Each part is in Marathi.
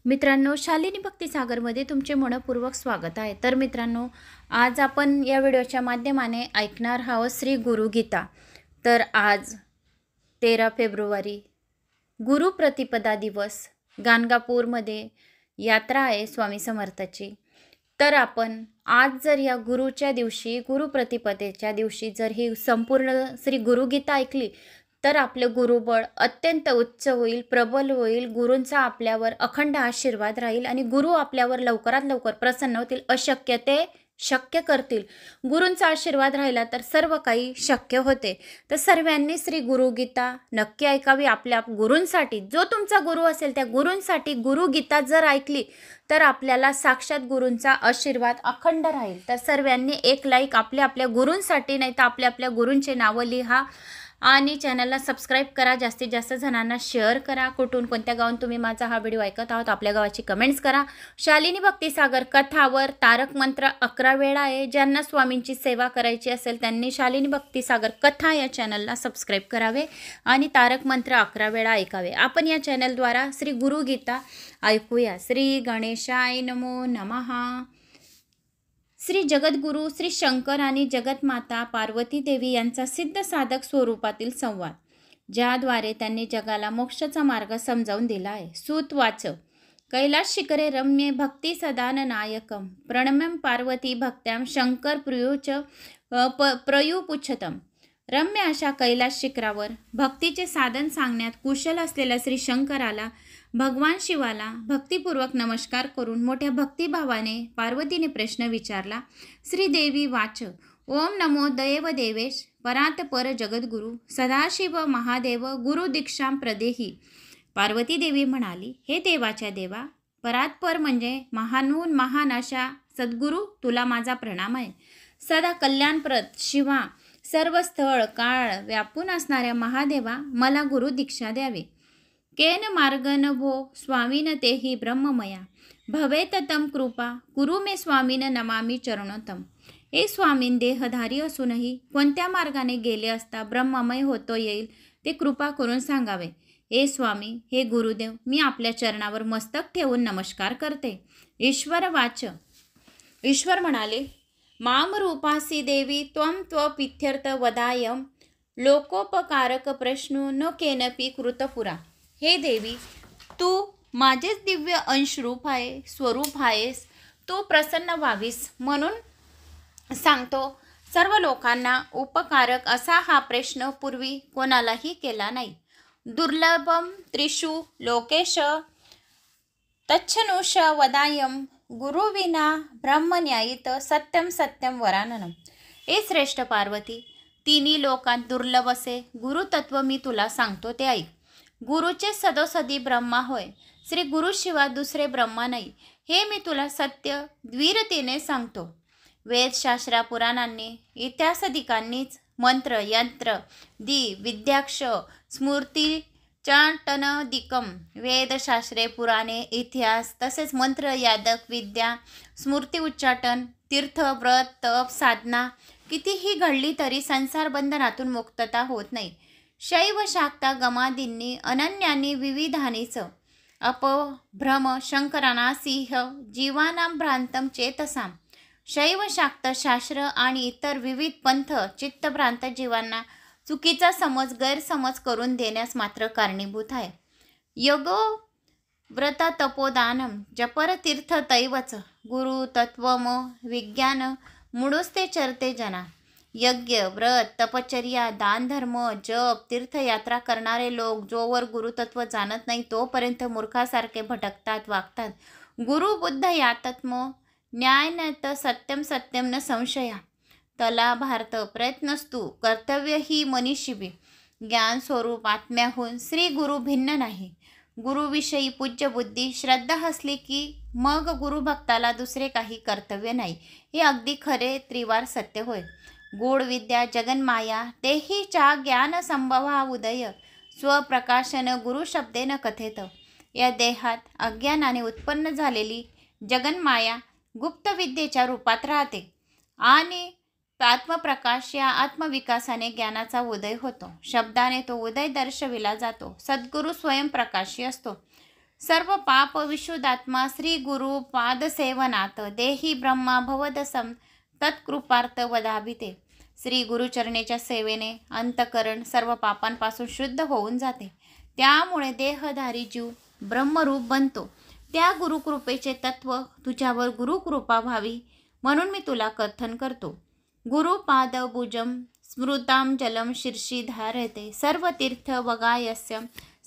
मित्रांनो, शालिनी भक्तिसागरमध्ये तुमचे मनपूर्वक स्वागत आहे। तर मित्रांनो, आज आपण या व्हिडिओच्या माध्यमाने ऐकणार आहोत श्री गुरुगीता। तर आज 13 फेब्रुवारी गुरु प्रतिपदा दिवस, गाणगापूरमध्ये यात्रा आहे स्वामी समर्थाची। तर आपण आज जर या गुरुच्या दिवशी, गुरु प्रतिपदेच्या दिवशी जर ही संपूर्ण श्री गुरुगीता ऐकली तर आपले गुरुबळ अत्यंत उच्च होईल, प्रबल होईल, गुरूंचा आपल्यावर अखंड आशीर्वाद राहील आणि गुरु आपल्यावर लवकरात लवकर प्रसन्न होतील, अशक्य ते शक्य करतील। गुरूंचा आशीर्वाद राहिला तर सर्व काही शक्य होते। तर सर्वांनी श्री गुरुगीता नक्की ऐकावी आपल्या गुरूंसाठी। जो तुमचा गुरु असेल त्या गुरूंसाठी गुरुगीता जर ऐकली तर आपल्याला साक्षात गुरूंचा आशीर्वाद अखंड राहील। तर सर्वांनी एक लाईक आपल्या गुरूंसाठी, नाही तर आपल्या गुरूंचे नाव लिहा आणि चॅनलला सबस्क्राईब करा, जास्तीत जास्त जणांना शेअर करा। कुठून कोणत्या गावात तुम्ही माझा हा व्हिडिओ ऐकत आहात आपल्या गावाची कमेंट्स करा। शालिनी भक्तिसागर कथावर तारक मंत्र 11 वेळा आहे। ज्यांना स्वामींची सेवा करायची असेल त्यांनी शालिनी भक्तिसागर कथा या चॅनलला सबस्क्राईब करावे आणि तारक मंत्र 11 वेळा ऐकावे। आपण या चॅनलद्वारा श्री गुरुगीता ऐकूया। श्री गणेशाय नमो नमः। श्री जगद्गुरु श्री शंकर आणि जगतमाता पार्वती देवी यांचा सिद्ध साधक स्वरूपातील संवाद, ज्याद्वारे त्यांनी जगाला मोक्षाचा मार्ग समजावून दिला आहे। सूत वाच, कैलास शिखरे रम्ये भक्ती सदान नायकम प्रणम्यम पार्वती भक्त्याम शंकर प्रयुपुच्छतम। रम्य अशा कैलास शिखरावर भक्तीचे साधन सांगण्यात कुशल असलेल्या श्री शंकराला, भगवान शिवाला भक्तिपूर्वक नमस्कार करून मोठ्या भक्तिभावाने पार्वतीने प्रश्न विचारला। श्रीदेवी वाच, ओम नमो देव देवेश परात पर जगद्गुरु सदाशिव महादेव गुरु दीक्षां प्रदेही। पार्वती देवी म्हणाली, हे देवाच्या देवा, परात्पर म्हणजे महानहून महान अशा सद्गुरु तुला माझा प्रणाम आहे। सदा कल्याणप्रद शिवा, सर्व स्थळ काळ व्यापून असणाऱ्या महादेवा, मला गुरु दीक्षा द्यावी। केन मार्गन भो स्वामीन तेही ब्रह्ममया भवेत तम कृपा कुरु मे स्वामीन नमामि चरणोतम। हे स्वामीन देहधारी असूनही कोणत्या मार्गाने गेले असता ब्रह्ममय होतो येईल ते कृपा करून सांगावे। हे स्वामी, हे गुरुदेव, मी आपल्या चरणावर मस्तक ठेवून नमस्कार करते। ईश्वर वाच, ईश्वर म्हणाले, माम रूपासी देवी त्वं त्वपित्यर्थ वदायम लोकोपकारक प्रश्नो न केनपि कृतपुरा। हे देवी, तू माझेच दिव्य अंशरूप आहे, स्वरूप आहेस, तू प्रसन्न व्हावीस म्हणून सांगतो। सर्व लोकांना उपकारक असा हा प्रश्न पूर्वी कोणालाही केला नाही। दुर्लभम त्रिषु लोकेश तच्छनुष वदायम गुरुविना ब्रह्मन्यायित सत्यम सत्यम वराननम। हे श्रेष्ठ पार्वती, तिन्ही लोकांत दुर्लभ असे गुरुतत्व मी तुला सांगतो ते ऐक। गुरुचे सदोसदी ब्रह्मा होय, श्री गुरुशिवाय दुसरे ब्रह्मा नाही, हे मी तुला सत्य द्विरतेने सांगतो। वेदशास्त्रा पुराणांनी इतिहासदिकांनीच मंत्र यंत्र दि विद्याक्ष स्मृती चाटनदिकम, वेदशास्त्रे पुराणे इतिहास तसेच मंत्र यादक विद्या स्मृती उच्चाटन तीर्थ व्रत तप साधना कितीही घडली तरी संसार बंधनातून मुक्तता होत नाही। शैव शाक्ता गमादींनी अनन्यांनी विविधानीच अपभ्रम शंकरानासिंह जीवानां भ्रांतम चेतसाम। शैव शाक्त शास्त्र आणि इतर विविध पंथ चित्तभ्रांत जीवांना चुकीचा समज गैरसमज करून देण्यास मात्र कारणीभूत आहे। योगो व्रत तपोदानम जपर तीर्थ तैवच गुरु तत्वम विज्ञान मुडुस्ते चरते जना। यज्ञ व्रत तपचर्या दान धर्म जप तीर्थयात्रा करणारे लोक जोवर गुरुतत्व जाणत नाही तोपर्यंत मूर्खासारखे भटकतात वागतात। गुरु बुद्ध यातत्म न्यायनत सत्यम सत्यम न संशया तला भारत प्रयत्नस्तु कर्तव्य ही मनीषिबी। ज्ञान स्वरूप आत्म्याहून श्री गुरु भिन्न नाही। गुरुविषयी पूज्य बुद्धी श्रद्धा असली की मग गुरुभक्ताला दुसरे काही कर्तव्य नाही। हे अगदी खरे त्रिवार सत्य होय। गूढ विद्या जगन्माया तेही चा ज्ञान संभवा उदय स्वप्रकाशन गुरु शब्देन कथेत। या देहात अज्ञानाने उत्पन्न झालेली जगन्माया गुप्त विद्येच्या रूपात राहते आणि आत्मप्रकाश या आत्मविकासाने ज्ञानाचा उदय होतो। शब्दाने तो उदय दर्शविला जातो। सद्गुरु स्वयंप्रकाशी असतो। सर्व पाप विशुद्धात्मा श्री गुरु पादसेवनात देही ब्रह्मा भवदसम तत्कृपार्थ वदाभिते. श्री गुरुचरणेच्या सेवेने अंतकरण सर्व पापांपासून शुद्ध होऊन जाते. त्यामुळे देहधारी जीव ब्रह्मरूप बनतो. त्या गुरुकृपेचे तत्व तुझ्यावर गुरुकृपा व्हावी म्हणून मी तुला कथन करतो. गुरुपाद भुजम स्मृताम जलम शीर्षी धारयते सर्व तीर्थ वगायस्य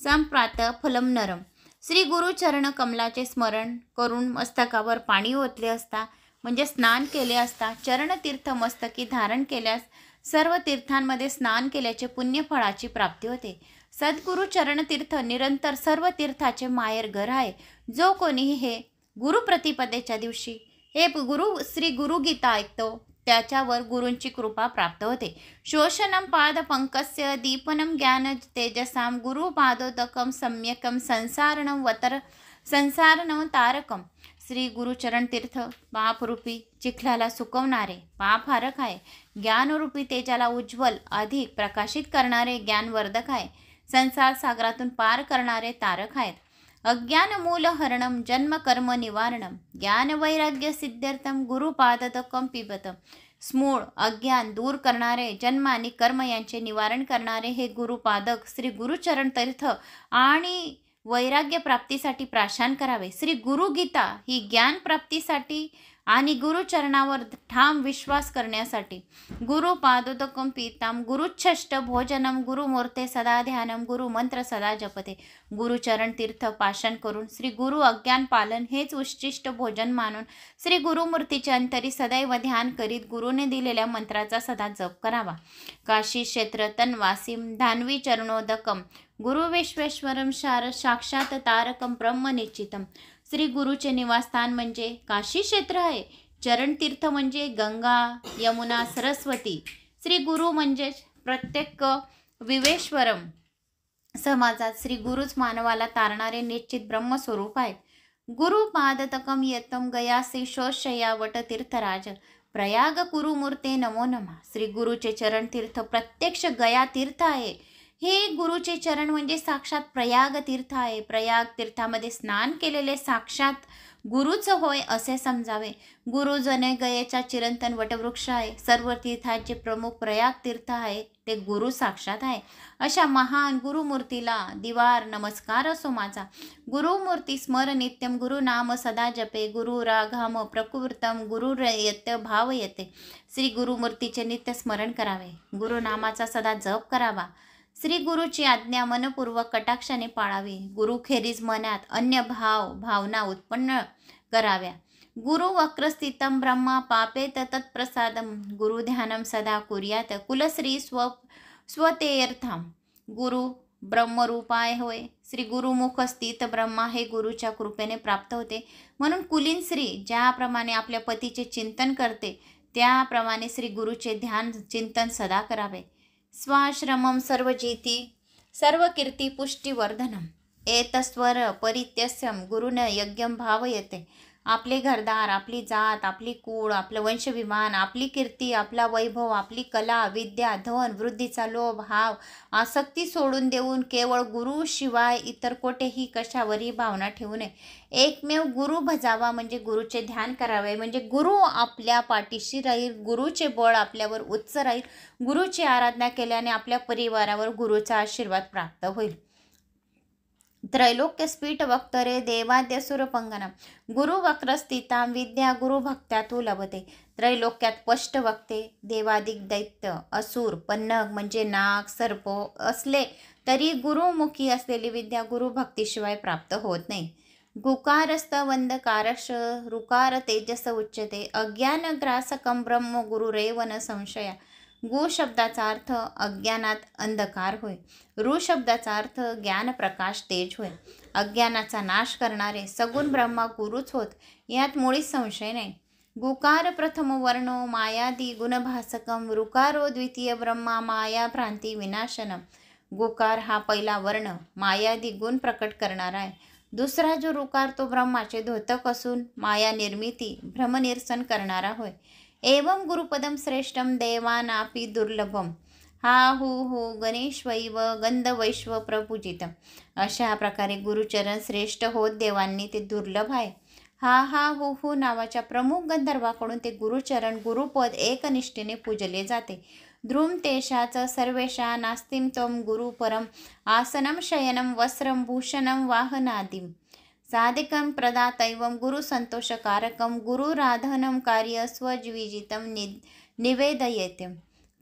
संप्रात फलम नरम. श्री गुरुचरण कमलाचे स्मरण करून मस्तकावर पाणी ओतले असता म्हणजे स्नान केले असता चरणतीर्थ मस्तकी धारण केल्यास सर्व तीर्थांमध्ये स्नान केल्याचे पुण्यफळाची प्राप्ती होते. सद्गुरु चरणतीर्थ निरंतर सर्व तीर्थाचे माहेर घर आहे. जो कोणीही हे गुरुप्रतिपदेच्या दिवशी हे श्री गुरुगीता ऐकतो त्याच्यावर गुरूंची कृपा प्राप्त होते. शोषणम पाद पंकस्य दीपनम ज्ञान तेजसाम गुरु पादोदकम सम्यकम संसारणम तारकम. श्री गुरुचरण तीर्थ पापरूपी चिखलाला सुकवणारे पापहारक आहे. ज्ञानरूपी तेजाला उज्ज्वल अधिक प्रकाशित करणारे ज्ञानवर्धक आहे. संसार सागरातून पार करणारे तारक आहेत. अज्ञान मूल हरणम जन्म कर्म निवारणम ज्ञान वैराग्य सिद्ध्यर्थम गुरुपादकम पिबतम. स्मूळ अज्ञान दूर करणारे जन्म आणि कर्म यांचे निवारण करणारे हे गुरुपादक श्री गुरुचरण तीर्थ आणि वैराग्य प्राप्तीसाठी प्राशन करावे. श्री गुरुगीता ही ज्ञान प्राप्तीसाठी आणि गुरुचरणावर ठाम विश्वास करण्यासाठी. गुरुपादोदकम पीताम गुरुच्छष्ट भोजनम गुरुमूर्ते सदा ध्यानम गुरुमंत्र सदा जपते. गुरुचरण तीर्थ पाशन करून श्री गुरु अज्ञान पालन हेच उच्छिष्ट भोजन मानून श्री गुरुमूर्तीचे अंतरी सदैव ध्यान करीत गुरुने दिलेल्या मंत्राचा सदा जप करावा. काशी क्षेत्र तन्वासीम धान्वी चरणोदकम गुरु विश्वेश्वरम साक्षात तारकम ब्रह्म निश्चितम. श्री गुरुचे निवासस्थान म्हणजे काशी क्षेत्र आहे. चरणतीर्थ म्हणजे गंगा यमुना सरस्वती. श्री गुरु म्हणजे प्रत्येक विवेश्वरम समाजात श्री गुरुच मानवाला तारणारे निश्चित ब्रह्मस्वरूप आहेत. गुरु पादतकम येतम गयासी शोषया वट तीर्थराज प्रयाग गुरुमूर्ते नमो नमः. श्री गुरुचे चरण तीर्थ प्रत्यक्ष गया तीर्थ आहे. हे गुरुचे चरण म्हणजे साक्षात प्रयाग तीर्थ आहे. प्रयाग तीर्थामध्ये स्नान केलेले साक्षात गुरुच होय असे समजावे. गुरुजने गयेचा चिरंतन वटवृक्ष आहे. सर्व तीर्थांचे प्रमुख प्रयाग तीर्थ आहे ते गुरु साक्षात आहे. अशा महान गुरुमूर्तीला दिवार नमस्कार असो माझा. गुरुमूर्ती स्मर नित्यम गुरुनाम सदा जपे गुरु राघम प्रकृतम गुरुरयत भाव येते. श्री गुरुमूर्तीचे नित्य स्मरण करावे. गुरुनामाचा सदा जप करावा. श्री गुरुची आज्ञा मनपूर्वक कटाक्षाने पाळावी. गुरुखेरीज मनात अन्य भावना उत्पन्न कराव्या. गुरु वक्रस्थितम ब्रह्मा पापेत तत्प्रसादम गुरुध्यानम सदा कुर्यात कुलश्री स्वतेयर्थम. गुरु ब्रह्मरूपाय होय. श्री गुरुमुख स्थित ब्रह्मा हे गुरुच्या कृपेने प्राप्त होते. म्हणून कुलीन स्त्री ज्याप्रमाणे आपल्या पतीचे चिंतन करते त्याप्रमाणे श्री गुरुचे ध्यान चिंतन सदा करावे. स्वाश्रमम सर्वजिती सर्वकीर्ती पुष्टिवर्धनम एतस्वर परित्यस्यम गुरुन यज्ञम भावयते. आपले घरदार आपली जात आपली कूळ आपलं वंशविमान आपली कीर्ती आपला वैभव आपली कला विद्या धन वृद्धीचा लोभ हाव आसक्ती सोडून देऊन केवळ गुरुशिवाय इतर कोठेही कशावरही भावना ठेवू नये. एकमेव गुरु भजावा म्हणजे गुरुचे ध्यान करावे. म्हणजे गुरु आपल्या पाठीशी राहील. गुरुचे बळ आपल्यावर उच्च राहील. गुरुची आराधना केल्याने आपल्या परिवारावर गुरुचा आशीर्वाद प्राप्त होईल. त्रैलोक्य स्फीट वक्तरे देवाद्यसुरपंगना गुरु वक्रस्थिता विद्या गुरुभक्त्यातु लभते. त्रैलोक्यात स्पष्ट वक्ते देवादिक दैत्य असुर पन्नग म्हणजे नाग सर्प असले तरी गुरुमुखी असलेली विद्या गुरुभक्तीशिवाय प्राप्त होत नाही. गुकारस्त वंदकारश रुकार तेजस उच्चते अज्ञानग्रासकम ब्रह्म गुरुरेव न संशया. गु शब्दाचा अर्थ अज्ञानात अंधकार होय. रू शब्दाचा अर्थ ज्ञान प्रकाश तेज होय. अज्ञानाचा नाश करणारे सगुण ब्रह्मा गुरुच होत यात मुळीच संशय नाही. गुकार प्रथम वर्णो मायादी गुणभासकम रुकारो द्वितीय ब्रह्मा माया भ्रांती विनाशनम. गुकार हा पहिला वर्ण मायादी गुण प्रकट करणारा आहे. दुसरा जो रुकार तो ब्रह्माचे द्योतक असून माया निर्मिती भ्रमनिरसन करणारा होय. एवं गुरुपदम श्रेष्ठम देवानापि दुर्लभम. हा हु हो गणेशवैव गंधवैश्व प्रपूजित. अशा प्रकारे गुरुचरण श्रेष्ठ होत देवांनी ते दुर्लभ आहे. हा हु नावाच्या प्रमुख गंधर्वाकडून ते गुरुचरण गुरुपद एकनिष्ठेने पूजले जाते. ध्रुम तेषाच सर्वेषा नास्तिं त्वं गुरु परम आसनं शयनं वस्त्रं भूषणं वाहनादिं साधिकं प्रदातैवं गुरुसंतोषकारकं गुरुराधनं कार्य स्वविजितं निवेदयेते.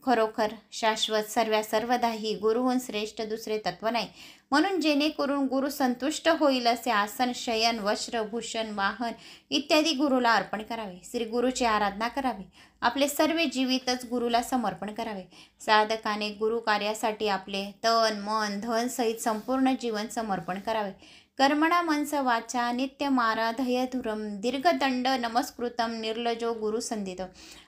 खरोखर शाश्वत सर्वदा ही गुरुहून श्रेष्ठ दुसरे तत्व नाही. म्हणून जेणेकरून गुरु संतुष्ट होईल असे आसन शयन वस्त्र भूषण वाहन इत्यादी गुरुला अर्पण करावे. श्री गुरुची आराधना करावी. आपले सर्व जीवितच गुरुला समर्पण करावे. साधकाने गुरु कार्यासाठी आपले तन मन धन सहित संपूर्ण जीवन समर्पण करावे. कर्मणा मनस वाचा नित्यमाराधयधुरम दीर्घदंड नमस्कृतम निर्लजो गुरुसंदित.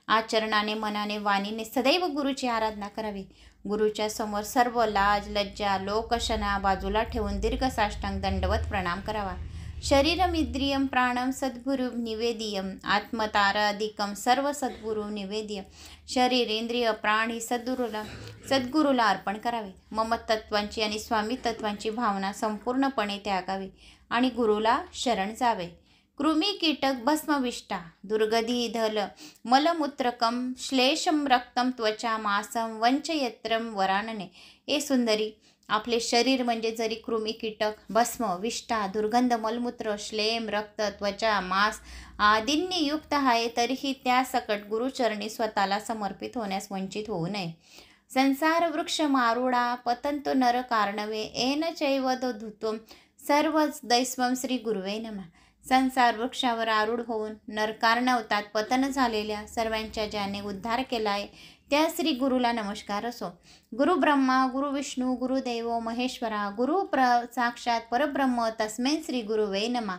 आचरणाने मनाने वाणीने सदैव गुरुची आराधना करावी. गुरुच्या समोर सर्व लाज लज्जा लोकशना बाजूला ठेवून दीर्घ साष्टांग दंडवत प्रणाम करावा. शरीरमिद्रियं प्राणं सद्गुरु निवेदियं आत्मताराधिकं सर्व सद्गुरु निवेदिय. शरीर इंद्रिय प्राण ही सद्गुरूला अर्पण करावे. ममतत्वांची आणि स्वामी तत्वांची भावना संपूर्णपणे त्यागावी आणि गुरुला शरण जावे. कृमी कीटक भस्मविष्टा दुर्गधी धल मलमूत्रकं श्लेषं रक्तं त्वचा मासं वंचयत्रं वरानने. ए सुंदरी, आपले शरीर म्हणजे जरी कृमी कीटक भस्म विष्ठा दुर्गंध मलमूत्र श्लेम रक्त त्वचा मांस आदींनी युक्त आहे तरीही त्या सकट गुरुचरणी स्वतःला समर्पित होण्यास वंचित होऊ नये. संसार वृक्ष मारुडा पतंतो नर कार्णवे एन चैवद धुत्वम सर्व दैस्वम श्री गुरुवे नमः. संसार वृक्षावर आरूढ होऊन नरकार्णवतात पतन झालेल्या सर्वांच्या ज्याने उद्धार केला आहे त्या श्री गुरुला नमस्कार असो. गुरु ब्रह्मा गुरु विष्णू गुरुदेव महेश्वरा गुरु साक्षात परब्रह्म तस्मै श्री गुरुवे नमः.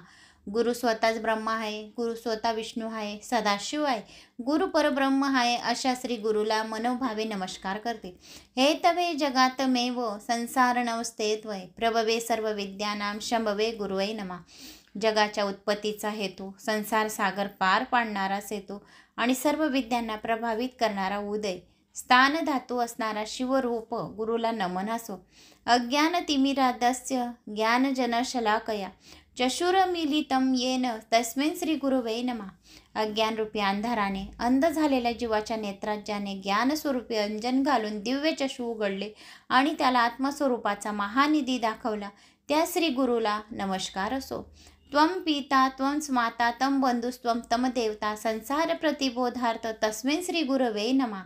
गुरु स्वतःच ब्रह्मा आहे, गुरु स्वतः विष्णू आहे, सदाशिव आहे, गुरु परब्रह्म आहे. अशा श्री गुरुला मनोभावे नमस्कार करते. हे तवे जगातमेव संसार नवस्तेत्वय प्रभवे सर्व विद्यानाम शंभवे गुरुवे नमः. जगाच्या उत्पत्तीचा हेतू संसार सागर पार पाडणारा सेतू आणि सर्व विद्यांना प्रभावित करणारा उदय स्थान धातू असणारा शिवरूप गुरुला नमन असो. अज्ञान तिमिरादस्य ज्ञानजन शलाकया चशुरमिलितं येन तस्मै श्री गुरुवे नमः. अज्ञानरूपी अंधाराने अंध झालेल्या जीवाच्या नेत्रात ज्याने ज्ञानस्वरूपी अंजन घालून दिव्य चशू उघडले आणि त्याला आत्मस्वरूपाचा महानिधी दाखवला त्या श्री गुरुला नमस्कार असो. त्वं पिता त्वं माता तम बंधुस्त्वं तम देवता संसार प्रतिबोधार्थ तस्मै श्री गुरवे नमः.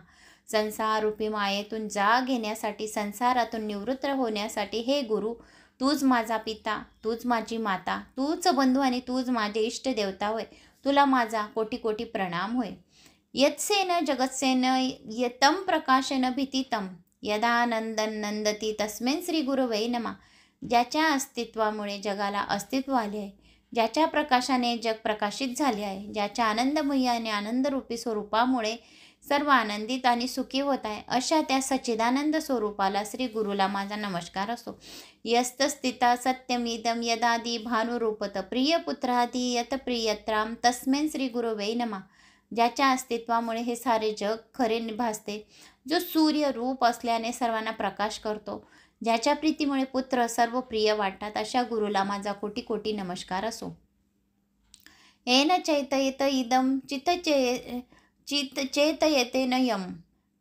संसाररूपी मायेतून जाग घेण्यासाठी संसारातून निवृत्त होण्यासाठी हे गुरु तूच माझा पिता तूच माझी माता तूच बंधू आणि तूच माझे इष्ट देवता होय. तुला माझा कोटी कोटी प्रणाम होय. यत्सेन जगत्सेन यतं प्रकाशन भीतितं यदानंदन नंदती तस्मै श्री गुरवे नमः. ज्याच्या अस्तित्वामुळे जगाला अस्तित्व आले आहे, ज्याच्या प्रकाशाने जग प्रकाशित झाले आहे, ज्याच्या आनंदमयी आणि आनंदरूपी स्वरूपामुळे सर्व आनंदित आणि सुखी होत आहे अशा त्या सच्चिदानंद स्वरूपाला श्री गुरुला माझा नमस्कार असो. यस्तस्थिता सत्यमिदं यदादी भानुरूपत प्रियपुत्रादी यत प्रियत्राम तस्मै श्री गुरुवे नमः. ज्याच्या अस्तित्वामुळे हे सारे जग खरे भासते, जो सूर्य रूप असल्याने सर्वांना प्रकाश करतो, ज्याच्या प्रीतीमुळे पुत्र सर्व प्रिय वाटतात अशा गुरुला माझा कोटी कोटी नमस्कार असो. येन चैतयत इदं चेतयते न यम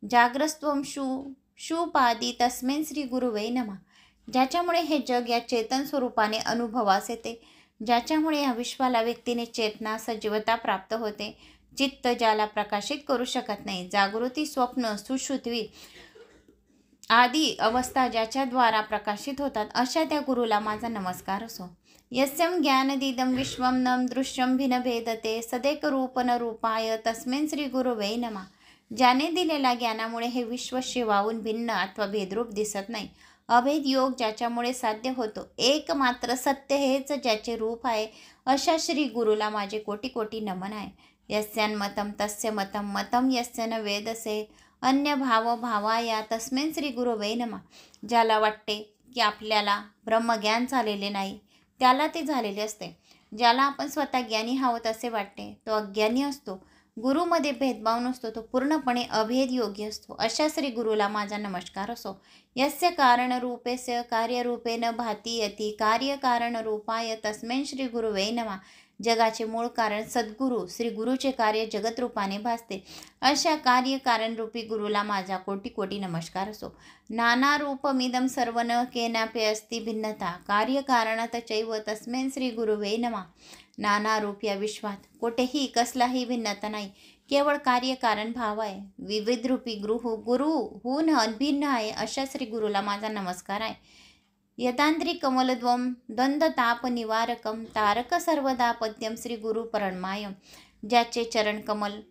जाग्रस्त्वं शुपादी तस्मै श्री गुरुवे नमः. ज्याच्यामुळे हे जग या चेतन स्वरूपाने अनुभवास येते, ज्याच्यामुळे या विश्वाला व्यक्तीने चेतना सजीवता प्राप्त होते, चित्त ज्याला प्रकाशित करू शकत नाही, जागृती स्वप्न सुषुप्ती आदी अवस्था ज्याच्याद्वारा प्रकाशित होतात अशा त्या गुरुला माझा नमस्कार असो. यस्यं ज्ञानदिदं विश्वं न दृश्यं भिन्नभेदते सदैक रूप न रूपाय तस्मै श्री गुरुवे नमः. ज्याने दिलेल्या ज्ञानामुळे हे विश्व शिवाहून भिन्न अथवा भेदरूप दिसत नाही. अभेद योग ज्याच्यामुळे साध्य होतो, एकमात्र सत्य हेच ज्याचे रूप आहे अशा श्री गुरुला माझे कोटी कोटी नमन आहे. यस्यान्मतं तस्य मतं मतं यस्य न वेदसे अन्य भाव भावाया तस्मै श्री गुरुवे नमः. ज्याला वाटते की आपल्याला ब्रह्मज्ञान झालेले नाही त्याला ते झालेले असते. ज्याला आपण स्वतः ज्ञानी आहोत असे वाटते तो अज्ञानी असतो. गुरुमध्ये भेदभाव नसतो, तो पूर्णपणे अभेद योगी असतो. अशा श्री गुरुला माझा नमस्कार असो. यस्य कारणरूपेस्य कार्यरूपेण भाती यती कार्यकारणरूपाय तस्मै श्री गुरुवे नमः. जगाचे मूळ कारण सद्गुरू श्री गुरुचे कार्य जगतरूपाने भासते. अशा कार्यकारणरूपी गुरुला माझा कोटी कोटी नमस्कार असो. नाना रूपमिदं सर्व न केनापि अस्ति भिन्नता कार्यकारणत चैव तस्मै श्री गुरुवे नमः. नाना रूप या विश्वात कोठेही कसलाही भिन्नता नाही, केवळ कार्यकारण भाव आहे. विविध रूपी गुरु हून अभिन्न आहे. अशा श्री गुरुला माझा नमस्कार आहे. यदांद्री कमलद्वम द्वंद्वताप निवारकम तारक सर्वदापद्यम श्री गुरु परमायम. ज्याचे चरण कमल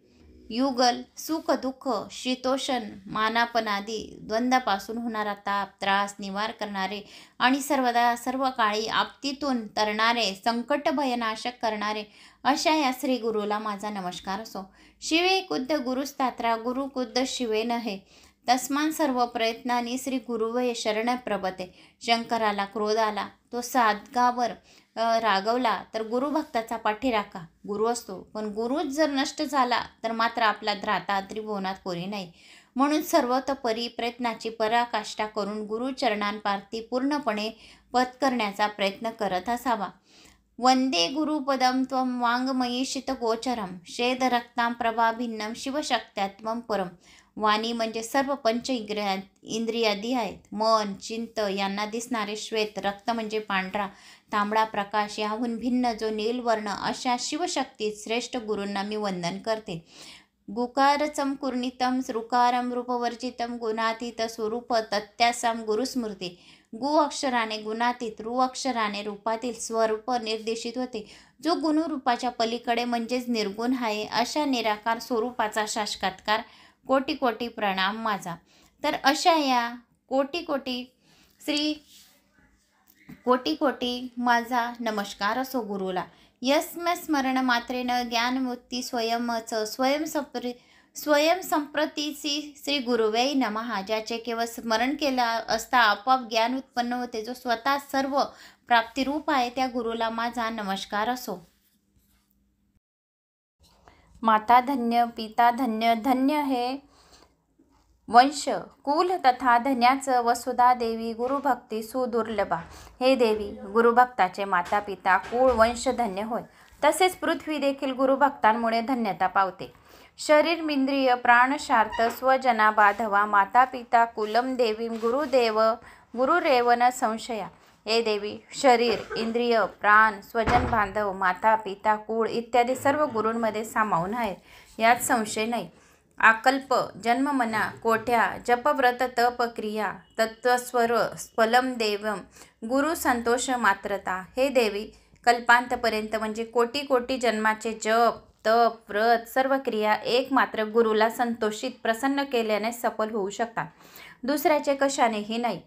युगल सुख दुःख शीतोषण मानापनादी द्वंद्वापासून होणारा ताप त्रास निवार करणारे आणि सर्वदा सर्व काळी आपतीतून तरणारे संकट भयनाशक करणारे अशा या श्री गुरुला माझा नमस्कार असो. शिवे कुद्द गुरुस्तात्रा गुरु कुद्द शिवे नहे तस्मान सर्व प्रयत्नांनी श्री गुरुवे शरण प्रभते. शंकराला क्रोध आला, तो साधकावर रागवला तर गुरुभक्ताचा पाठीराखा गुरु असतो. पण गुरुच जर नष्ट झाला तर मात्र आपला ध्राता त्रिभुवनात कोणी नाही. म्हणून सर्वतोपरी प्रयत्नाची पराकाष्ठा करून गुरुचरणांपार्थी पूर्णपणे पत्करण्याचा प्रयत्न करत असावा. वंदे गुरुपदम त्वं वाङ्मयीशित गोचरम शेद रक्तां प्रभाभिन्नम शिवशक्त्यात्मं परम. वाणी म्हणजे सर्व पंच इंद्रियादी आहेत. मन चिंत यांना दिसणारे श्वेत, रक्त म्हणजे पांढरा, तांबडा प्रकाश याहून भिन्न जो नीलवर्ण अशा शिवशक्ती श्रेष्ठ गुरूंना मी वंदन करते. गुकारचम कुर्णितम ऋकारम रूपवर्जितम गुणातीत स्वरूप तत्यासम गुरुस्मृती. गु अक्षराने गुणातीत, रू अक्षराने रूपातील स्वरूप निर्देशित होते. जो गुणरूपाच्या पलीकडे म्हणजेच निर्गुण आहे अशा निराकार स्वरूपाचा साक्षात्कार कोटी कोटी प्रणाम माझा. तर अशा या कोटी कोटी माझा नमस्कार असो गुरुला. यस्म स्मरण मात्रेन ज्ञानमुक्ती स्वयंच स्वयंसंप्रतीसी श्री गुरुवे नमः. ज्याचे केवळ स्मरण केलं असता आपोआप ज्ञान उत्पन्न होते, जो स्वतः सर्व प्राप्तिरूप आहे, त्या गुरुला माझा नमस्कार असो. माता धन्य, पिता धन्य, धन्य हे वंश कुल तथा धन्याचं वसुधा देवी गुरुभक्ती सुदुर्लभा. हे देवी, गुरुभक्ताचे माता पिता कुळ वंश धन्य होय. तसेच पृथ्वी देखील गुरुभक्तांमुळे धन्यता पावते. शरीर इंद्रिय प्राणशार्थ स्वजना बाधवा माता पिता कुलम देवी गुरुरेव न संशया. हे देवी, शरीर इंद्रिय प्राण स्वजन बांधव माता पिता कुळ इत्यादी सर्व गुरूंमध्ये सामावून आहेत, यात संशय नाही. आकल्प जन्ममना कोट्या जपव्रत तप क्रिया तत्वस्वर स्फलम देवम गुरु संतोष मात्रता. हे देवी, कल्पांतपर्यंत म्हणजे कोटी कोटी जन्माचे जप तप व्रत सर्व क्रिया एकमात्र गुरुला संतोषित प्रसन्न केल्याने सफल होऊ शकतात, दुसऱ्याचे कशानेही नाही.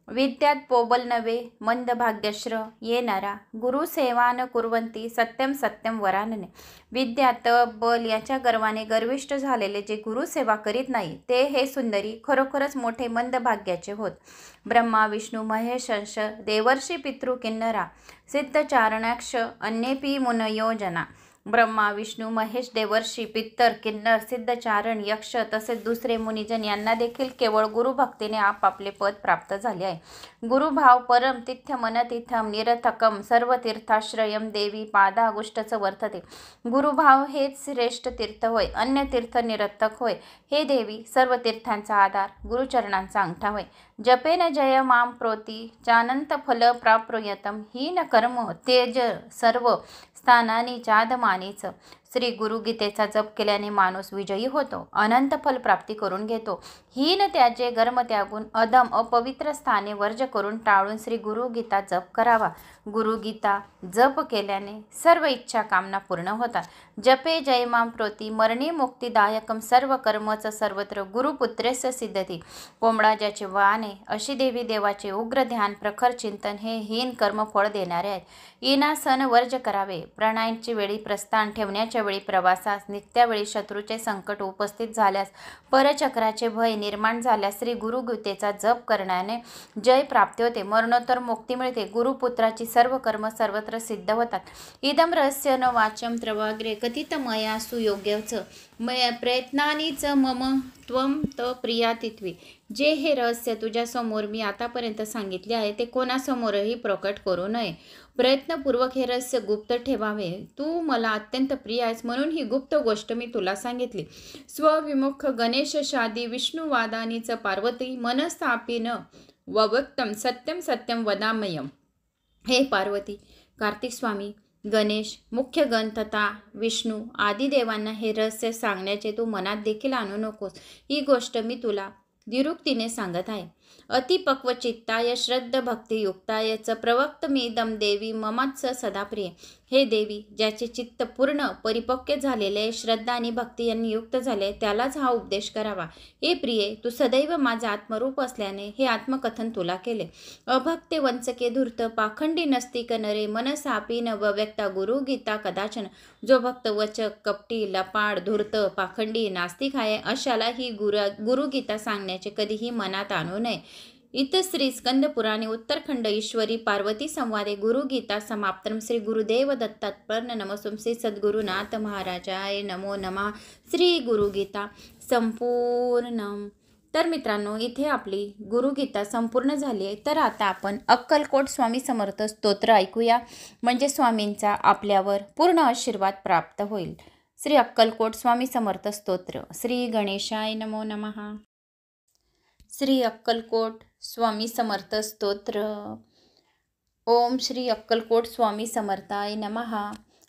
विद्यात पोबल नवे मंद भाग्यश्र येणारा गुरु सेवा न कुर्वंती सत्यम सत्यम वरानने. विद्या तप बल याच्या गर्वाने गर्विष्ठ झालेले जे गुरु सेवा करीत नाही ते हे सुंदरी खरोखरच मोठे मंद भाग्याचे होत. ब्रह्मा विष्णू महेश अंश देवर्षी पितृ किन्नरा सिद्धचारणाक्ष अन्येपी मुनयोजना. ब्रह्मा विष्णू महेश देवर्षी पित्तर किन्नर सिद्धचारण यक्ष तसेच दुसरे मुनिजन यांना देखील केवळ गुरुभक्तीने आपापले पद प्राप्त झाले आहे. गुरुभाव परम तिथ्य मनतिथम निरथकम सर्व तीर्थाश्रयम देवी पादागुष्टच वर्तते. गुरुभाव हेच श्रेष्ठ तीर्थ होय, अन्य तीर्थ निरर्थक होय. हे देवी, सर्व तीर्थांचा आधार गुरुचरणांचा अंगठा होय. जपेन जय माम प्रोती चानंत फल प्राप्यतम हीन कर्म तेज सर्व स्थानानी चादमानीच. श्री गुरुगीतेचा जप केल्याने माणूस विजयी होतो, अनंत फल प्राप्ती करून घेतो. हीन त्याचे कर्म त्यागून अदम अपवित्र स्थाने वर्ज करून टाळून श्री गुरुगीता जप करावा. गुरुगीता जप केल्याने सर्व इच्छा कामना पूर्ण होतात. जपे जय माम प्रोती मरणी मुक्तिदायकम सर्व कर्मच सर्वत्र गुरुपुत्रेस सिद्धती. कोंबडा ज्याचे वाहने अशी देवी देवाचे उग्र ध्यान प्रखर चिंतन हे हीन कर्म फळ देणारे आहेत. इनासन वर्ज करावे. प्रणायांची वेळी प्रस्थान ठेवण्याच्या जाण्याच्या वेळी, प्रवासास निघत्यावेळी, शत्रूचे संकट उपस्थित झाल्यास, परचक्राचे भय निर्माण झाल्यास श्री गुरुगीतेचा जप करण्याने जय प्राप्ती होते, मरणोत्तर मुक्ती मिळते. गुरुपुत्राची सर्व कर्म सर्वत्र सिद्ध होतात. इदं रहस्य न वाच्यं त्रवाग्रे कथित मया सुयोग्यच प्रयत्नानीच मम त्वं त प्रियातित्वे. जे हे रहस्य तुझ्यासमोर मी आतापर्यंत सांगितले आहे ते कोणासमोरही प्रकट करू नये. प्रयत्नपूर्वक हे रहस्य गुप्त ठेवावे. तू मला अत्यंत प्रिय आहेस म्हणून ही गुप्त गोष्ट मी तुला सांगितली. स्वविमुख गणेशशादी विष्णुवादानीच पार्वती मनस्थापिन ववक्तम सत्यम सत्यम वदामयम. हे पार्वती, कार्तिक स्वामी, गणेश, मुख्य गण तथा विष्णू आदी देवांना हे रहस्य सांगण्याचे तू मनात देखील आणू नकोस. ही गोष्ट मी तुला द्युरुक्तीने सांगत आहे. अतिपक्वचित्ताय श्रद्ध भक्तियुक्ताय च प्रवक्तमीदं देवी ममात्स सदा प्रिय. हे देवी, ज्याचे चित्त पूर्ण परिपक्व झालेले, श्रद्धा आणि भक्ती यांनी युक्त झाले, त्यालाच हा उपदेश करावा. हे प्रिये, तू सदैव माझा आत्मरूप असल्याने हे आत्मकथन तुला केले. अभक्ते वंचके धूर्त पाखंडी नस्तिक नरे मनसापी न व्यक्ता गुरुगीता कदाचन. जो भक्त वचक, कपटी, लपाड, धूर्त, पाखंडी, नास्तिक आहे अशाला ही गुरुगीता सांगण्याचे कधीही मनात आणू नये. इतश्री स्कंद पुराणे उत्तरखंड ईश्वरी पार्वती संवादे गुरुगीता समाप्तम. श्री गुरुदेव दत्तात्पर्य नमस्ते. श्री सद्गुरुनाथ महाराजाय नमो नमः. श्री गुरुगीता संपूर्णम. तर मित्रांनो, इथे आपली गुरुगीता संपूर्ण झाली आहे. तर आता आपण अक्कलकोट स्वामी समर्थ स्तोत्र ऐकूया, म्हणजे स्वामींचा आपल्यावर पूर्ण आशीर्वाद प्राप्त होईल. श्री अक्कलकोट स्वामी समर्थ स्तोत्र. श्री गणेशाय नमो नमः. श्री अक्कलकोट स्वामी समर्थ स्तोत्र. ओम श्री अक्कलकोट स्वामी समर्थाय नमः.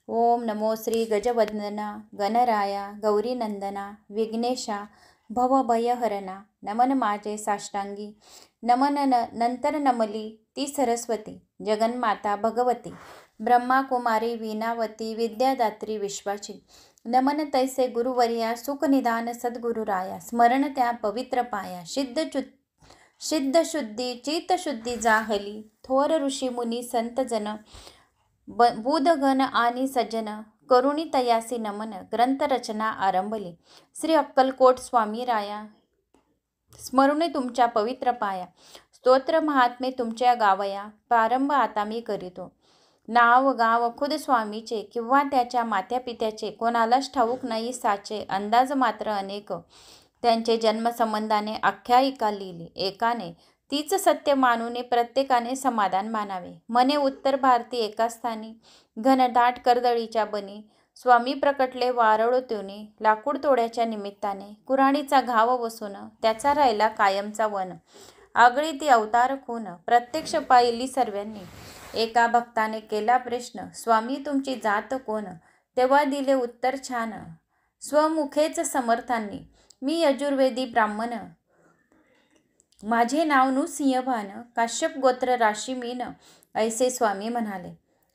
ओम नमो श्री गजवदना गणराया गौरीनंदना विघ्नेशा भवभयहरणा. नमन माझे साष्टांगी, नमन नंतर नमली ती सरस्वती, जगन्माता भगवती, ब्रह्माकुमारी वीणावती, विद्यादात्री विश्वाची. नमन तैसे गुरुवर्या सुखनिदान सद्गुरुराया. स्मरण त्या पवित्र पाया, सिद्धशुद्धी चित्तशुद्धी जाहली. थोर ऋषी मुनी संतजन बुधगण आणि सज्जन, करुणी तयासी नमन ग्रंथरचना आरंभली. श्री अक्कलकोट स्वामी राया, स्मरुणे तुमच्या पवित्र पाया, स्तोत्र महात्मे तुमच्या गावया. प्रारंभ आता मी करीतो. नाव गाव खुद स्वामीचे किंवा त्याच्या मात्यापित्याचे कोणालाच ठाऊक नाही साचे. अंदाज मात्र अनेक, त्यांचे जन्मसंबंधाने आख्यायिका लिहिली एकाने. तीच सत्य मानूने प्रत्येकाने समाधान मानावे. मने उत्तर भारती एका स्थानी, घनदाट कर्दळीच्या बनी. स्वामी प्रकटले वारळोत्योनी, लाकूड तोड्याच्या निमित्ताने. कुऱ्हाडीचा घाव वसून त्याचा राहिला कायमचा वन. आगळी ती अवतार खून, प्रत्यक्ष पाहिली सर्वांनी. एका भक्ताने केला प्रश्न, स्वामी तुमची जात कोण? तेव्हा दिले उत्तर छान, स्वमुखेच समर्थांनी. मी यजुर्वेदी ब्राह्मण, माझे नाव नृसिंहभान, काश्यप गोत्र राशी मीन. ऐसे स्वामी म्हणाले.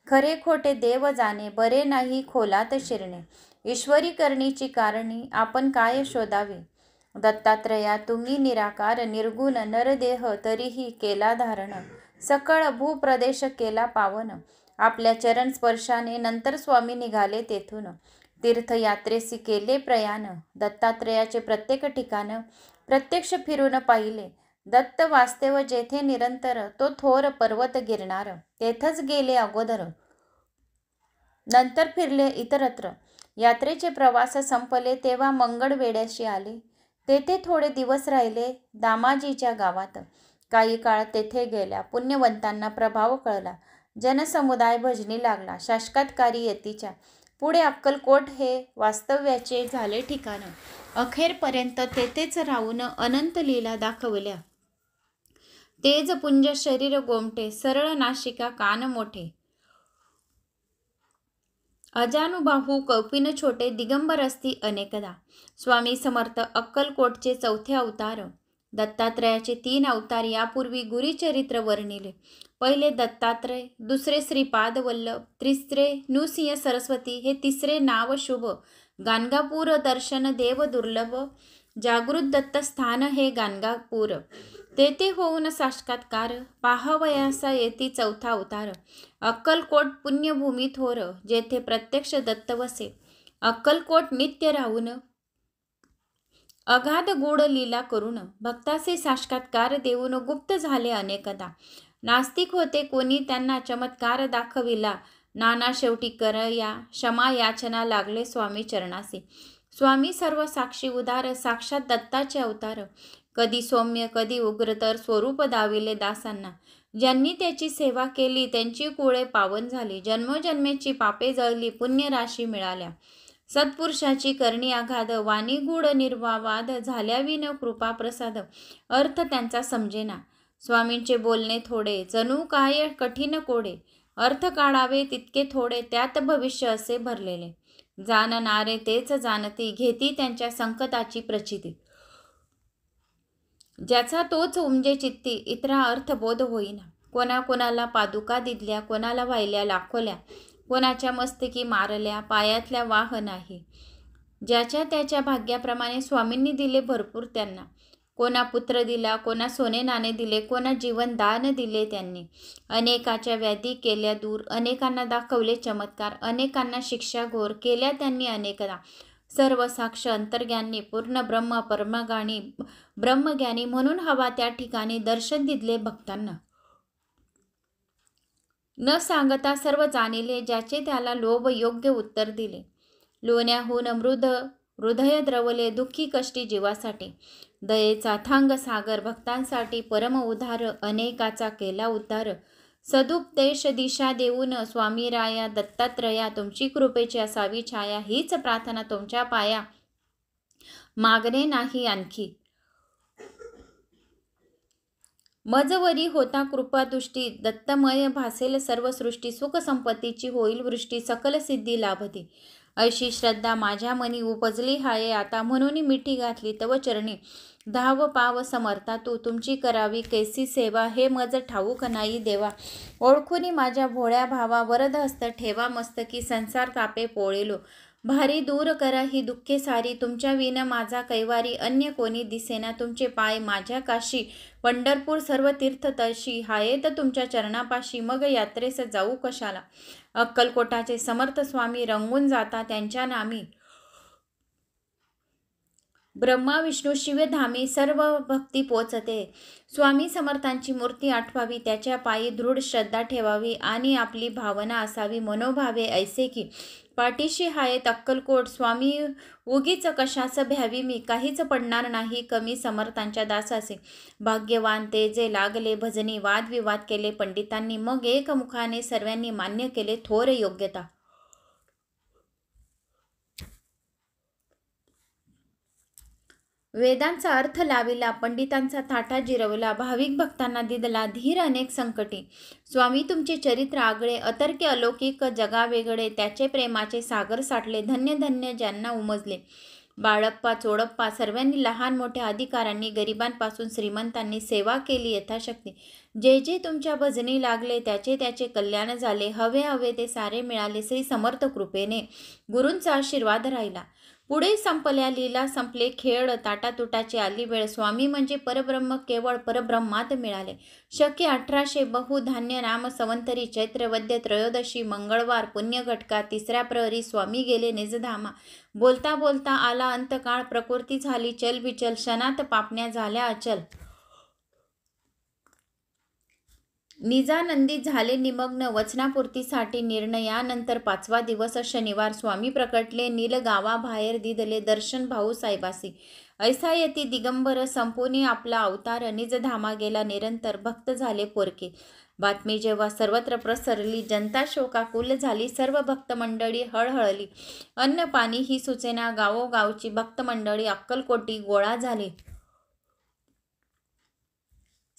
खरे खोटे देव जाणे, बरे नाही खोलात शिरणे. ईश्वरी करणीची कारणी आपण काय शोधावे? दत्तात्रया तुम्ही निराकार निर्गुण, नरदेह तरीही केला धारण. सकळ भूप्रदेश केला पावन, आपल्या चरण स्पर्शाने. नंतर स्वामी निघाले तेथून, तीर्थयात्रेसी केले प्रयाण. दत्तात्रयाचे प्रत्येक ठिकाण प्रत्यक्ष फिरून पाहिले. दत्त वास्तव जेथे निरंतर, तो थोर पर्वत गिरणार. तेथच गेले अगोदर, नंतर फिरले इतरत्र. यात्रेचे प्रवास संपले तेव्हा मंगळवेढ्याशी आले. तेथे थोडे दिवस राहिले दामाजीच्या गावात. काही काळ तेथे गेल्या पुण्यवंतांना प्रभाव कळला. जनसमुदाय भजनी लागला शाश्वतकारी यतीच्या. पुढे अक्कलकोट हे वास्तव्याचे झाले ठिकाण. अखेरपर्यंत तेथेच राहून अनंत लीला दाखवल्या. तेजपुंज शरीर गोमटे, सरळ नाशिका कान मोठे. अजानुबाहू कौपिन छोटे, दिगंबर असती अनेकदा. स्वामी समर्थ अक्कलकोटचे चौथे अवतार. दत्तात्रयाचे 3 अवतार यापूर्वी गुरुचरित्र वर्णिले. पहिले दत्तात्रय, दुसरे श्रीपाद वल्लभ, तिसरे नृसिंह सरस्वती. हे तिसरे नाव शुभ. गाणगापूर दर्शन देव दुर्लभ, जागृत दत्त स्थान हे गाणगापूर. तेथे होऊन साक्षात्कार, पाहावयासा येती चौथा अवतार. अक्कलकोट पुण्यभूमी थोर, जेथे प्रत्यक्ष दत्त वसे. अक्कलकोट नित्य राहून अगाध गोड लीला करून भक्ताचे साक्षात्कार देऊन गुप्त झाले अनेकदा. नास्तिक होते कोणी त्यांना चमत्कार दाखविला. नाना शेवटी करया क्षमा याचना लागले स्वामी चरणासी. स्वामी सर्व साक्षी उदार साक्षात दत्ताचे अवतार. कधी सौम्य कधी उग्रतर स्वरूप दाविले दासांना. ज्यांनी त्याची सेवा केली त्यांची कुळे पावन झाली. जन्मोजन्मेची पापे जळली पुण्य राशी मिळाल्या. सत्पुरुषाची करणी आघाद वाणी गुढ निर्वावाद झाल्या विन कृपा प्रसाद. अर्थ त्यांचा समजेना. स्वामींचे बोलणे थोडे जणू काय कठीण कोडे. अर्थ काढावे तितके थोडे त्यात भविष्य असे भरलेले. जाणणारे तेच जाणती घेती त्यांच्या संकटाची प्रचिती. ज्याचा तोच उमजे चित्ती इतरा अर्थबोध होईना. कोणाकोणाला पादुका दिदल्या कोणाला वाहिल्या लाखोल्या. कोणाच्या मस्तकी मारल्या पायातल्या वाह नाही. ज्याच्या त्याच्या भाग्याप्रमाणे स्वामींनी दिले भरपूर त्यांना. कोणा पुत्र दिला कोणा सोने नाणे दिले कोणा जीवन दान दिले त्यांनी. अनेकाच्या व्याधी केल्या दूर अनेकांना दाखवले चमत्कार. अनेकांना शिक्षा घोर केल्या त्यांनी अनेकदा. सर्व साक्ष अंतर्ज्ञानी पूर्ण ब्रह्म परमगाणी ब्रह्मज्ञानी म्हणून हवा त्या ठिकाणी दर्शन दिले भक्तांना. न सांगता सर्व जाणिले ज्याचे त्याला लोभ योग्य उत्तर दिले. लोण्याहून मृद हृदय द्रवले दुःखी कष्टी जीवासाठी. दयेचा थांग सागर भक्तांसाठी परम उद्धार अनेकाचा केला उद्धार. सदुपदेश दिशा देऊन स्वामी राया दत्तात्रया तुमची कृपेची असावी छाया. हीच प्रार्थना तुमच्या पाया मागणे नाही आणखी. मजवरी होता कृपादृष्टी दत्तमय भासेल सर्व सृष्टी. सुख संपत्तीची होईल वृष्टी सकल सिद्धी लाभते. ऐशी श्रद्धा माझ्या मनी उपजली हाये आता. म्हणून मिठी घातली तव चरणी. धाव पाव समर्था तू तुमची करावी कैसी सेवा. हे मज ठाऊक नाही देवा. ओळखुनी माझ्या भोळ्या भावा वरद हस्त ठेवा मस्तकी. संसार तापे पोळेलो भारी दूर करा ही दुःखे सारी. तुमच्या विन माझा कैवारी अन्य कोणी दिसेना. तुमचे पाय माझ्या काशी पंढरपूर सर्व तीर्थ तळशी. हायेत तुमच्या चरणापाशी मग यात्रेस जाऊ कशाला. अक्कलकोटाचे समर्थ स्वामी रंगून जाता त्यांच्या नामी. ब्रह्मा विष्णू शिवधामी सर्व भक्ती पोचते. स्वामी समर्थांची मूर्ती आठवावी त्याच्या पायी दृढ श्रद्धा ठेवावी. आणि आपली भावना असावी मनोभावे ऐसे की. पाठीशी हायेत अक्कलकोट स्वामी उगीच कशास भ्यावी मी. काहीच पडणार नाही कमी समर्थांच्या दासासे. भाग्यवान ते जे लागले भजनी. वादविवाद केले पंडितांनी मग एकमुखाने सर्वांनी मान्य केले थोर योग्यता. वेदांचा अर्थ लाविला पंडितांचा थाटा जिरवला. भाविक भक्तांना दिदला धीर अनेक संकटी. स्वामी तुमचे चरित्र आगळे अतर्क्य अलौकिक जगावेगळे. त्याचे प्रेमाचे सागर साठले धन्य धन्य ज्यांना उमजले. बाळप्पा चोडप्पा सर्वांनी लहान मोठ्या अधिकाऱ्यांनी गरिबांपासून श्रीमंतांनी सेवा केली यथाशक्ती. जे जे तुमच्या भजनी लागले त्याचे त्याचे कल्याण झाले. हवे हवे ते सारे मिळाले श्री समर्थ कृपेने. गुरूंचा आशीर्वाद राहिला. पुढे संपल्या लीला संपले खेळ ताटातुटाची आली वेळ. स्वामी म्हणजे परब्रह्म केवळ परब्रह्मात मिळाले. शके 1800 बहुधान्य नाम संवंतरी चैत्र वद्य त्रयोदशी मंगळवार पुण्य घटका. तिसऱ्या प्रहरी स्वामी गेले निजधामा. बोलता बोलता आला अंतकाळ प्रकृती झाली चलबिचल. क्षणात पापण्या झाल्या अचल. निजानंदी झाले निमग्न वचनापूर्तीसाठी निर्णयानंतर 5वा दिवस शनिवार. स्वामी प्रकटले नीलगावाबाहेर दिदले दर्शन भाऊ साहेबासी. ऐसा यती दिगंबर संपूनी आपला अवतार. निजधामा गेला निरंतर भक्त झाले पोरके. बातमी जेव्हा सर्वत्र प्रसरली जनता शोकाकुल झाली. सर्व भक्त मंडळी हळहळली. अन्न पाणी ही सुचेना गावोगावची भक्त मंडळी अक्कलकोटी गोळा झाली.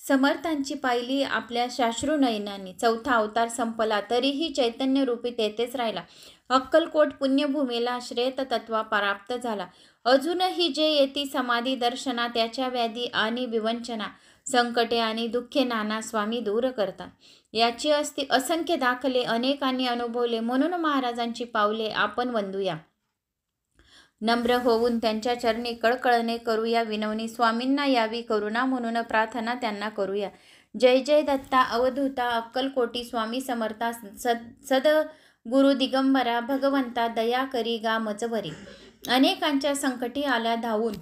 समर्थांची पाहिली आपल्या शाश्रू नयनांनी. 4था अवतार संपला तरीही चैतन्य रूपी तेथेच राहिला. अक्कलकोट पुण्यभूमीला श्रेत तत्वा प्राप्त झाला. अजूनही जे येती समाधी दर्शना त्याच्या व्याधी आणि विवंचना संकटे आणि दुःखे नाना स्वामी दूर करतात. याची असंख्य दाखले अनेकांनी अनुभवले. म्हणून महाराजांची पावले आपण वंदूया. नम्र होऊन त्यांच्या चरणी कळकळणे करूया विनवणी. स्वामींना यावी करुणा म्हणून प्रार्थना त्यांना करूया. जय जय दत्ता अवधूता अक्कलकोटी स्वामी समर्था. सद गुरु दिगंबरा भगवंता दया करी गा मजवरी. अनेकांच्या संकटी आल्या धावून,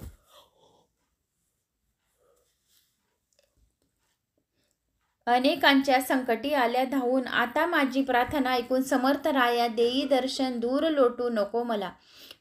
अनेकांच्या संकटी आल्या धावून, आता माझी प्रार्थना ऐकून समर्थ राया देई दर्शन, दूर लोटू नको मला.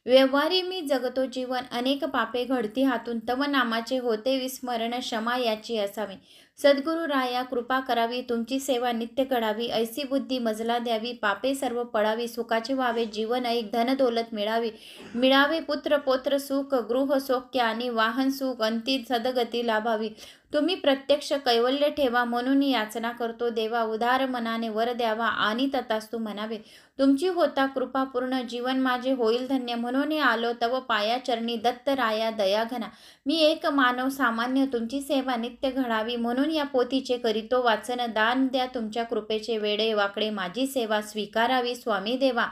व्यवहारी मी जगतो जीवन, अनेक पापे घडती हातून, तव नामाचे होते विस्मरण, क्षमा याची असावी. सद्गुरु राया कृपा करावी, तुमची सेवा नित्य करावी, ऐसी बुद्धी मजला द्यावी, पापे सर्व पडावी, सुखाचे व्हावे जीवन ऐक, धन दौलत मिळावी, मिळावे पुत्र पौत्र सुख, गृह सौख्य आणि वाहन सुख, अंती सदगती लाभावी. तुम्ही प्रत्यक्ष कैवल्य ठेवा, म्हणून याचना करतो देवा, उदार मनाने वर द्यावा आणि तथास्तु म्हणावे. तुमची होता कृपा पूर्ण, जीवन माझे होईल धन्य, म्हणून आलो तव पाया चरणी, दत्त राया दया घना. मी एक मानव सामान्य, तुमची सेवा नित्य घडावी, म्हणून या पोथीचे करीतो वाचन, दान द्या तुमच्या कृपेचे, वेडे वाकडे माझी सेवा स्वीकारावी स्वामी देवा.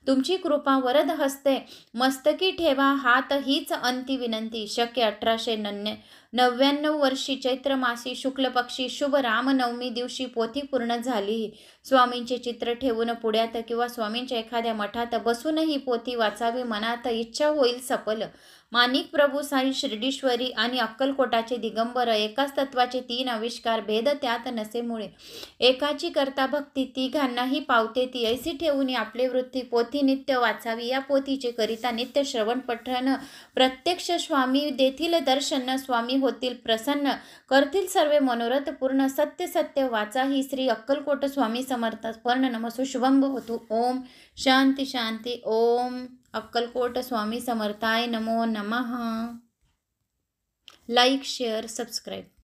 तुमची कृपा वरद हस्ते मस्तकी ठेवा हात, हीच अंती विनंती. शक्य 1899 वर्षी चैत्र मासी शुक्ल पक्षी शुभ रामनवमी दिवशी पोथी पूर्ण झाली. स्वामींचे चित्र ठेवून पुढ्यात किंवा स्वामींच्या एखाद्या मठात बसून ही पोथी वाचावी, मनात इच्छा होईल सफल. माणिक प्रभू साई शिर्डीश्वरी आणि अक्कलकोटाचे दिगंबर, एकाच तत्वाचे 3 आविष्कार, भेद त्यात नसे मुळे. एकाची करता भक्ती तिघांनाही पावते ती, ऐसी ठेवून आपले वृत्ती पोथी नित्य वाचावी. या पोथीचे करिता नित्य श्रवण पठण, प्रत्यक्ष स्वामी देतील दर्शन, स्वामी होतील प्रसन्न, करतील सर्वे मनोरथ पूर्ण. सत्य सत्य वाचा ही श्री अक्कलकोट स्वामी समर्थ पर्ण नमसो शुभम होतु. ओम शांती शांती. ओम अक्कलकोट स्वामी समर्थाय नमो नमः. Like share subscribe.